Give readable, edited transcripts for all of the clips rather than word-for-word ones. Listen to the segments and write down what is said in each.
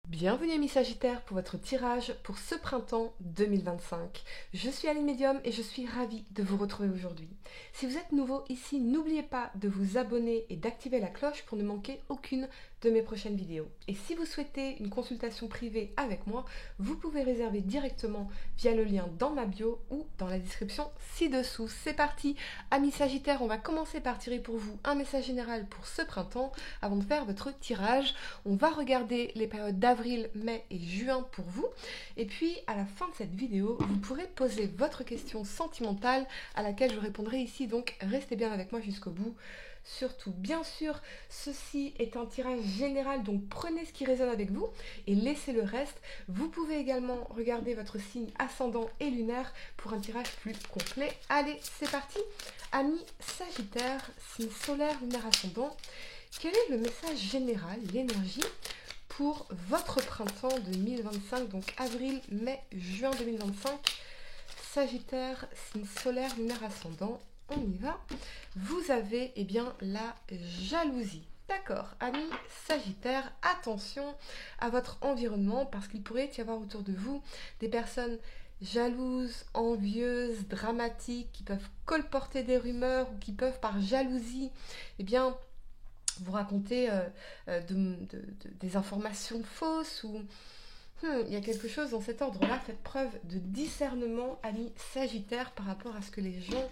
Bienvenue amis Sagittaires pour votre tirage pour ce printemps 2025. Je suis Aline Médium et je suis ravie de vous retrouver aujourd'hui. Si vous êtes nouveau ici, n'oubliez pas de vous abonner et d'activer la cloche pour ne manquer aucune de mes prochaines vidéos. Et si vous souhaitez une consultation privée avec moi, vous pouvez réserver directement via le lien dans ma bio ou dans la description ci-dessous. C'est parti amis Sagittaires, on va commencer par tirer pour vous un message général pour ce printemps. Avant de faire votre tirage, on va regarder les périodes d'avril, mai et juin pour vous. Et puis, à la fin de cette vidéo, vous pourrez poser votre question sentimentale à laquelle je répondrai ici. Donc, restez bien avec moi jusqu'au bout. Surtout, bien sûr, ceci est un tirage général, donc prenez ce qui résonne avec vous et laissez le reste. Vous pouvez également regarder votre signe ascendant et lunaire pour un tirage plus complet. Allez, c'est parti. Amis Sagittaire, signe solaire, lunaire, ascendant, quel est le message général, l'énergie pour votre printemps 2025, donc avril, mai, juin 2025. Sagittaire, signe solaire, lunaire, ascendant, on y va. Vous avez la jalousie. D'accord, amis Sagittaire, attention à votre environnement parce qu'il pourrait y avoir autour de vous des personnes jalouses, envieuses, dramatiques, qui peuvent colporter des rumeurs ou qui peuvent par jalousie, vous raconter des informations fausses ou il y a quelque chose dans cet ordre-là. Faites preuve de discernement, amis Sagittaire, par rapport à ce que les gens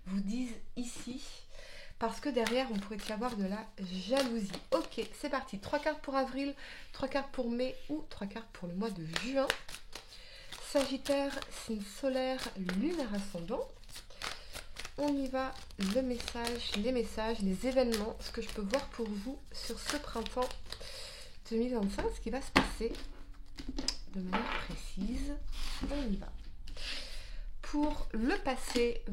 vous disent ici. Parce que derrière, on pourrait y avoir de la jalousie. Ok, c'est parti. 3 cartes pour avril, 3 cartes pour mai ou 3 cartes pour le mois de juin. Sagittaire, signe solaire, lunaire ascendant. On y va, le message, les événements, ce que je peux voir pour vous sur ce printemps 2025, ce qui va se passer de manière précise. On y va. Pour le passé,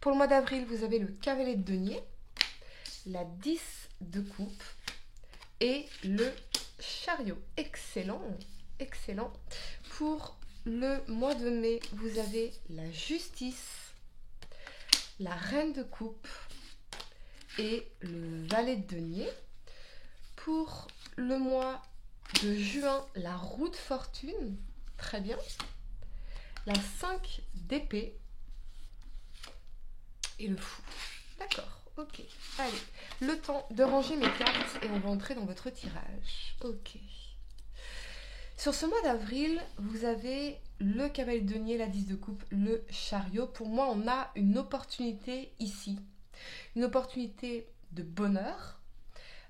pour le mois d'avril, vous avez le cavalier de denier, la 10 de coupe et le chariot. Excellent, excellent. Pour le mois de mai, vous avez la justice, la reine de coupe et le valet de denier. Pour le mois de juin, la roue de fortune, très bien. La 5 d'épée et le fou. D'accord, ok. Allez, le temps de ranger mes cartes et on va entrer dans votre tirage. Ok. Sur ce mois d'avril, vous avez le cavalier de denier, la 10 de coupe, le chariot. Pour moi, on a une opportunité ici. Une opportunité de bonheur.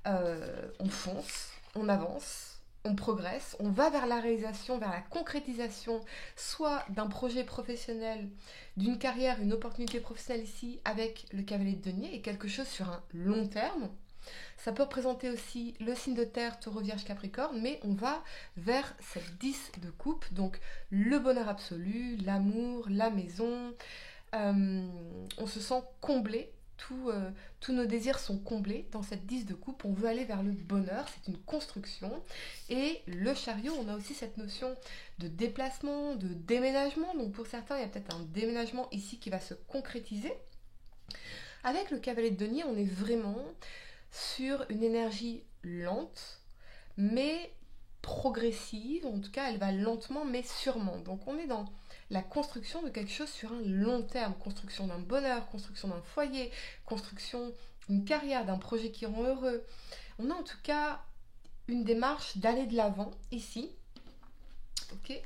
On fonce, on avance, on progresse, on va vers la réalisation, vers la concrétisation, soit d'un projet professionnel, d'une carrière, une opportunité professionnelle ici avec le cavalier de denier et quelque chose sur un long terme. Ça peut représenter aussi le signe de terre, taureau, vierge, capricorne, mais on va vers cette 10 de coupe, donc le bonheur absolu, l'amour, la maison. On se sent comblé. Tous nos désirs sont comblés dans cette 10 de coupe. On veut aller vers le bonheur, c'est une construction. Et le chariot, on a aussi cette notion de déplacement, de déménagement. Donc pour certains, il y a peut-être un déménagement ici qui va se concrétiser. Avec le cavalier de denier, on est vraiment sur une énergie lente, mais progressive. En tout cas, elle va lentement, mais sûrement. Donc on est dans la construction de quelque chose sur un long terme, construction d'un bonheur, construction d'un foyer, construction d'une carrière, d'un projet qui rend heureux. On a en tout cas une démarche d'aller de l'avant ici, ok,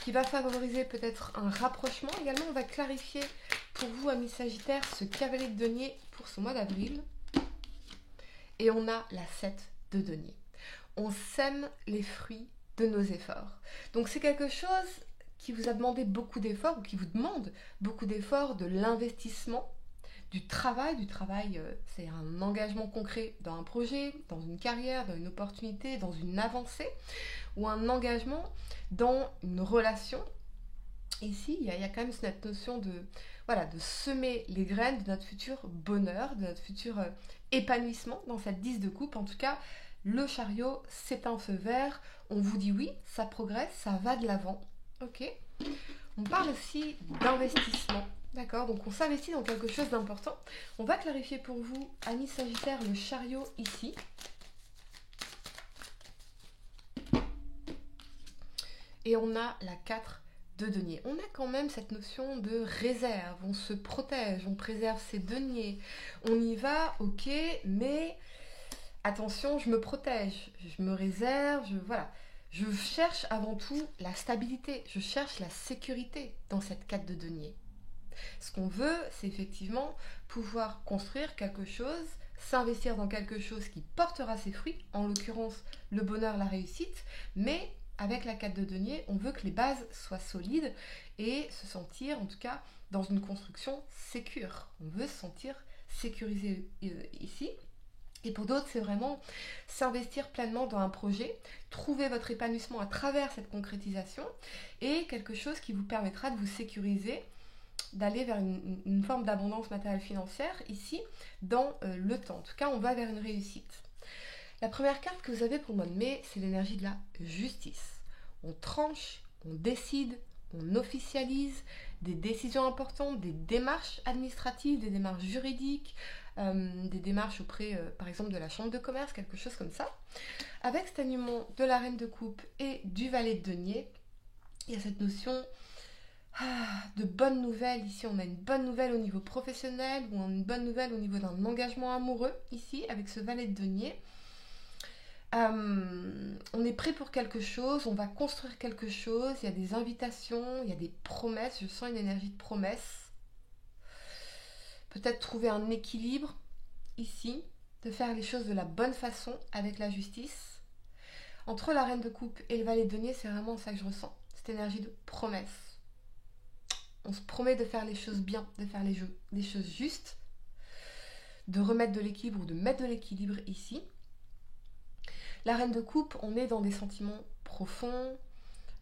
qui va favoriser peut-être un rapprochement. Également, on va clarifier pour vous, amis Sagittaires, ce cavalier de denier pour ce mois d'avril. Et on a la 7 de denier. On sème les fruits de nos efforts. Donc c'est quelque chose qui vous a demandé beaucoup d'efforts ou qui vous demande beaucoup d'efforts, de l'investissement, du travail. C'est un engagement concret dans un projet, dans une carrière, dans une opportunité, dans une avancée ou un engagement dans une relation. Ici, il y a quand même cette notion de semer les graines de notre futur bonheur, de notre futur épanouissement dans cette 10 de coupe. En tout cas, le chariot, c'est un feu vert. On vous dit oui, ça progresse, ça va de l'avant. Ok. On parle aussi d'investissement. D'accord, donc on s'investit dans quelque chose d'important. On va clarifier pour vous, amis Sagittaire, le chariot ici. Et on a la 4 de denier. On a quand même cette notion de réserve, on se protège, on préserve ses deniers. On y va, ok, mais attention, je me protège, je me réserve, voilà. Je cherche avant tout la stabilité, je cherche la sécurité dans cette 4 de denier. Ce qu'on veut, c'est effectivement pouvoir construire quelque chose, s'investir dans quelque chose qui portera ses fruits, en l'occurrence le bonheur, la réussite, mais avec la 4 de denier, on veut que les bases soient solides et se sentir, en tout cas, dans une construction sécure. On veut se sentir sécurisé ici. Et pour d'autres, c'est vraiment s'investir pleinement dans un projet, trouver votre épanouissement à travers cette concrétisation et quelque chose qui vous permettra de vous sécuriser, d'aller vers une forme d'abondance matérielle financière ici dans le temps. En tout cas, on va vers une réussite. La première carte que vous avez pour le mois de mai, c'est l'énergie de la justice. On tranche, on décide, on officialise des décisions importantes, des démarches administratives, des démarches juridiques, des démarches auprès, par exemple, de la chambre de commerce, quelque chose comme ça. Avec cet alignement de la reine de coupe et du valet de denier, il y a cette notion de bonnes nouvelles. Ici, on a une bonne nouvelle au niveau professionnel ou une bonne nouvelle au niveau d'un engagement amoureux, ici, avec ce valet de denier. On est prêt pour quelque chose, on va construire quelque chose, il y a des invitations, il y a des promesses, je sens une énergie de promesse. Peut-être trouver un équilibre ici, de faire les choses de la bonne façon avec la justice. Entre la reine de coupe et le valet de denier, c'est vraiment ça que je ressens, cette énergie de promesse. On se promet de faire les choses bien, de faire les choses justes, de remettre de l'équilibre ou de mettre de l'équilibre ici. La reine de coupe, on est dans des sentiments profonds,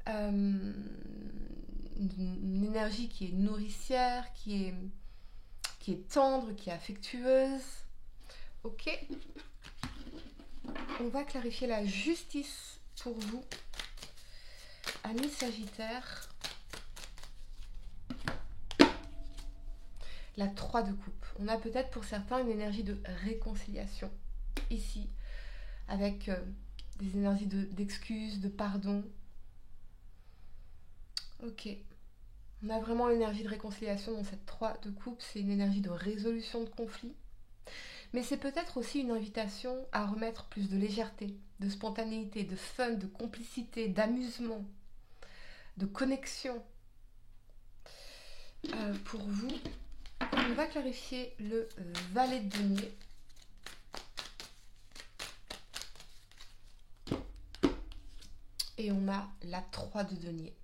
une énergie qui est nourricière, qui est tendre, qui est affectueuse. Ok. On va clarifier la justice pour vous, amis Sagittaire. La 3 de coupe. On a peut-être pour certains une énergie de réconciliation ici, avec des énergies d'excuses, de pardon. Ok. On a vraiment l'énergie de réconciliation dans cette 3 de coupe. C'est une énergie de résolution de conflits. Mais c'est peut-être aussi une invitation à remettre plus de légèreté, de spontanéité, de fun, de complicité, d'amusement, de connexion. Pour vous, on va clarifier le valet de denier. Et on a la 3 de denier.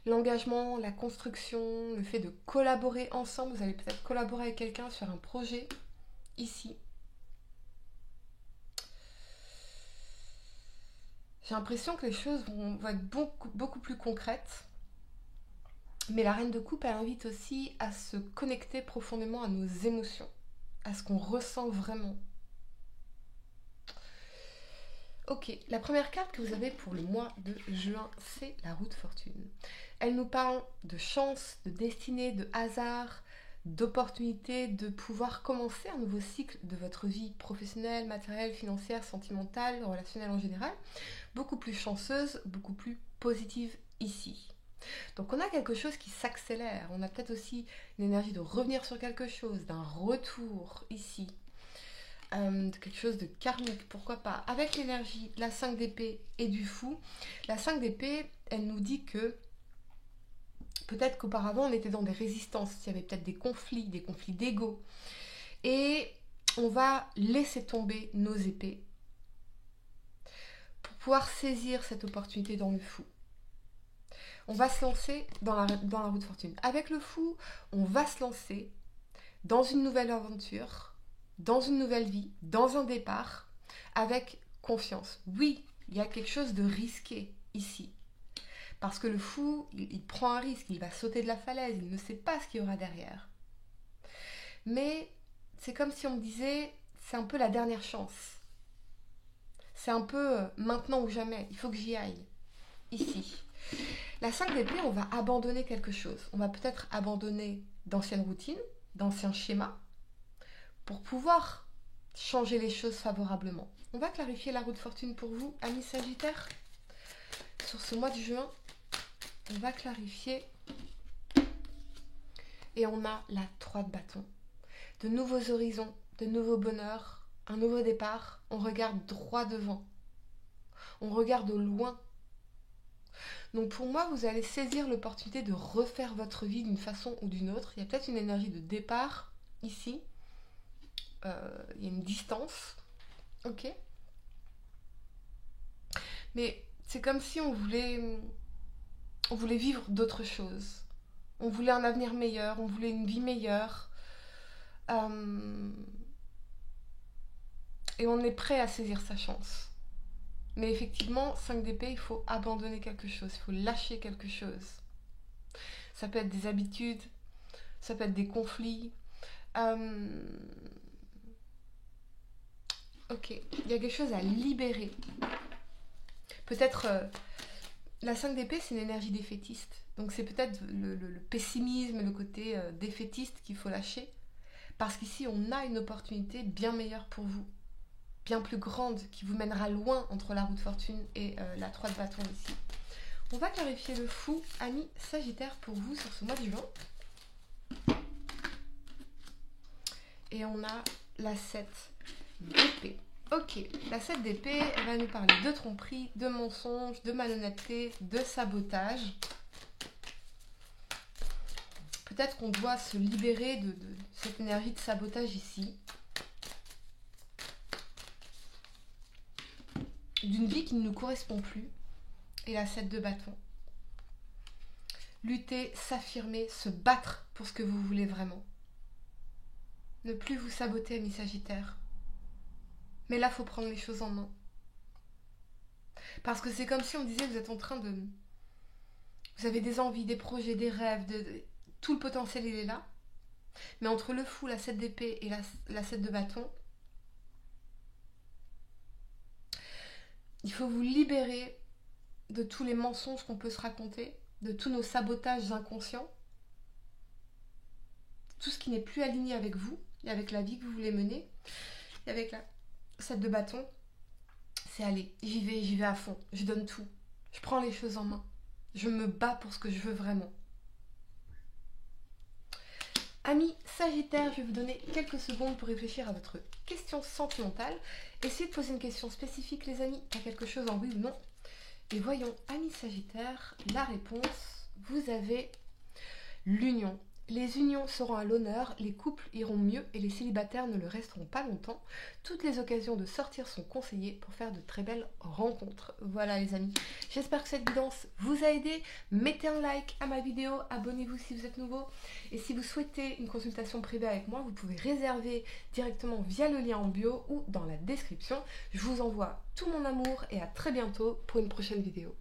L'engagement, la construction, le fait de collaborer ensemble. Vous allez peut-être collaborer avec quelqu'un sur un projet, ici. J'ai l'impression que les choses vont être beaucoup plus concrètes. Mais la reine de coupe, elle invite aussi à se connecter profondément à nos émotions, à ce qu'on ressent vraiment. Ok, la première carte que vous avez pour le mois de juin, c'est la roue de fortune. Elle nous parle de chance, de destinée, de hasard, d'opportunité, de pouvoir commencer un nouveau cycle de votre vie professionnelle, matérielle, financière, sentimentale, relationnelle en général, beaucoup plus chanceuse, beaucoup plus positive ici. Donc on a quelque chose qui s'accélère, on a peut-être aussi une énergie de revenir sur quelque chose, d'un retour ici. De quelque chose de karmique, pourquoi pas. Avec l'énergie de la 5 d'épée et du fou, la 5 d'épée, elle nous dit que peut-être qu'auparavant on était dans des résistances, il y avait peut-être des conflits d'ego. Et on va laisser tomber nos épées pour pouvoir saisir cette opportunité dans le fou. On va se lancer dans la roue de fortune. Avec le fou, on va se lancer dans une nouvelle aventure, dans une nouvelle vie, dans un départ, avec confiance. Oui, il y a quelque chose de risqué ici. Parce que le fou, il prend un risque, il va sauter de la falaise, il ne sait pas ce qu'il y aura derrière. Mais c'est comme si on me disait, c'est un peu la dernière chance. C'est un peu maintenant ou jamais, il faut que j'y aille. Ici. La 5 d'épée, on va abandonner quelque chose. On va peut-être abandonner d'anciennes routines, d'anciens schémas, pour pouvoir changer les choses favorablement. On va clarifier la roue de fortune pour vous, amis Sagittaires, sur ce mois de juin. On va clarifier. Et on a la 3 de bâton. De nouveaux horizons, de nouveaux bonheurs, un nouveau départ. On regarde droit devant. On regarde au loin. Donc pour moi, vous allez saisir l'opportunité de refaire votre vie d'une façon ou d'une autre. Il y a peut-être une énergie de départ ici. Il y a une distance. Ok. Mais c'est comme si on voulait vivre d'autres choses. On voulait un avenir meilleur, on voulait une vie meilleure. Et on est prêt à saisir sa chance. Mais effectivement, 5 d'épée, il faut abandonner quelque chose, il faut lâcher quelque chose. Ça peut être des habitudes, ça peut être des conflits. Ok, il y a quelque chose à libérer. Peut-être, la 5 d'épée, c'est une énergie défaitiste. Donc c'est peut-être le pessimisme, le côté défaitiste qu'il faut lâcher. Parce qu'ici, on a une opportunité bien meilleure pour vous. Bien plus grande, qui vous mènera loin entre la roue de fortune et la 3 de bâton ici. On va clarifier le fou, ami Sagittaire, pour vous sur ce mois de juin. Et on a la 7 d'épée. Ok, la 7 d'épée, elle va nous parler de tromperie, de mensonge, de malhonnêteté, de sabotage. Peut-être qu'on doit se libérer de cette énergie de sabotage ici. D'une vie qui ne nous correspond plus. Et la 7 de bâton. Lutter, s'affirmer, se battre pour ce que vous voulez vraiment. Ne plus vous saboter, ami Sagittaire. Mais là, il faut prendre les choses en main. Parce que c'est comme si on disait, vous êtes en train de... Vous avez des envies, des projets, des rêves, tout le potentiel, il est là. Mais entre le fou, la 7 d'épée et la 7 de bâton, il faut vous libérer de tous les mensonges qu'on peut se raconter, de tous nos sabotages inconscients, tout ce qui n'est plus aligné avec vous et avec la vie que vous voulez mener. Et avec la 7 de bâton, c'est aller, j'y vais à fond, je donne tout, je prends les choses en main, je me bats pour ce que je veux vraiment. Amis Sagittaire, je vais vous donner quelques secondes pour réfléchir à votre question sentimentale. Essayez de poser une question spécifique, les amis, à quelque chose en oui ou non. Et voyons, amis Sagittaire, la réponse, vous avez l'union. Les unions seront à l'honneur, les couples iront mieux et les célibataires ne le resteront pas longtemps. Toutes les occasions de sortir sont conseillées pour faire de très belles rencontres. Voilà les amis, j'espère que cette guidance vous a aidé. Mettez un like à ma vidéo, abonnez-vous si vous êtes nouveau. Et si vous souhaitez une consultation privée avec moi, vous pouvez réserver directement via le lien en bio ou dans la description. Je vous envoie tout mon amour et à très bientôt pour une prochaine vidéo.